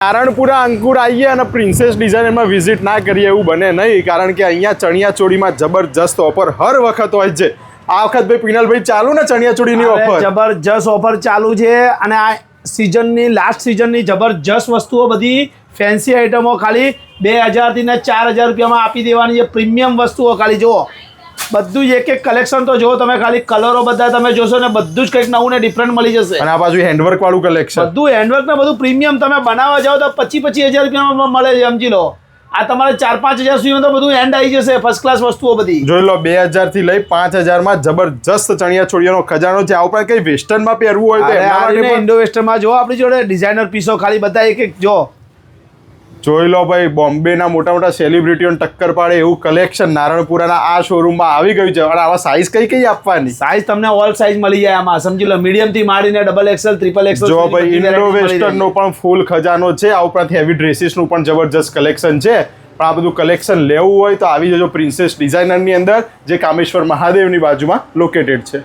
નારણપુરા અંકુર આવીએ અને પ્રિન્સેસ ડિઝાઇનમાં વિઝિટ ના કરીએ એવું બને નહીં, કારણ કે અહીંયા ચણિયા ચોળીમાં જબરજસ્ત ઓફર હર વખત હોય છે. આ વખત ભાઈ પિનલભાઈ ચાલુ ને ચણિયા ચોળીની ઓફર જબરજસ્ત ઓફર ચાલુ છે અને આ સિઝનની લાસ્ટ સિઝનની જબરજસ્ત વસ્તુઓ બધી ફેન્સી આઈટમો ખાલી 2000 થી 4000 રૂપિયામાં આપી દેવાની છે. પ્રીમિયમ વસ્તુઓ ખાલી જુઓ, બધું જ એક કલેક્શન તો જો તમે ખાલી કલરો બધા તમે જોશો ને બધું જ કંઈક નવું ને ડિફરન્ટ મળી જશે. અને આ બાજુ હેન્ડવર્ક વાળું કલેક્શન, બધું હેન્ડવર્ક ને બધું પ્રીમિયમ તમે બનાવવા જાઓ તો 25,000 રૂપિયામાં મળે છે. સમજી લો આ તમારે 4-5 હજાર સુધીમાં તો બધું એન્ડ આવી જશે. ફર્સ્ટ ક્લાસ વસ્તુઓ બધી જોઈ લો. 2000 થી લઈ 5000 માં જબરજસ્ત ચણિયા ચોળીઓનો ખજાનો છે. આ ઉપરાંત કઈ વેસ્ટર્નમાં પહેરવું હોય તો એના માટે ઇન્ડો વેસ્ટર્નમાં જો આપણી જોડે ડિઝાઇનર પીસો ખાલી બધા એક જો જોઈ લો ભાઈ. બોમ્બેના મોટા મોટા સેલિબ્રિટીઓને ટક્કર પાડે એવું કલેક્શન નારણપુરાના આ શોરૂમમાં આવી ગયું છે. અને આવા સાઇઝ કઈ કઈ આપવાની? સાઇઝ તમને ઓલ સાઇઝ મળી જાય આમાં. સમજી લો મીડિયમ થી માંડીને XXL, XXL. જો ભાઈ ઇન્ડો વેસ્ટર્નનો પણ ફૂલ ખજાનો છે. આ ઉપરાંત હેવી ડ્રેસીસનું પણ જબરજસ્ત કલેક્શન છે. પણ આ બધું કલેક્શન લેવું હોય તો આવી જજો પ્રિન્સેસ ડિઝાઇનરની અંદર, જે કામેશ્વર મહાદેવની બાજુમાં લોકેટેડ છે.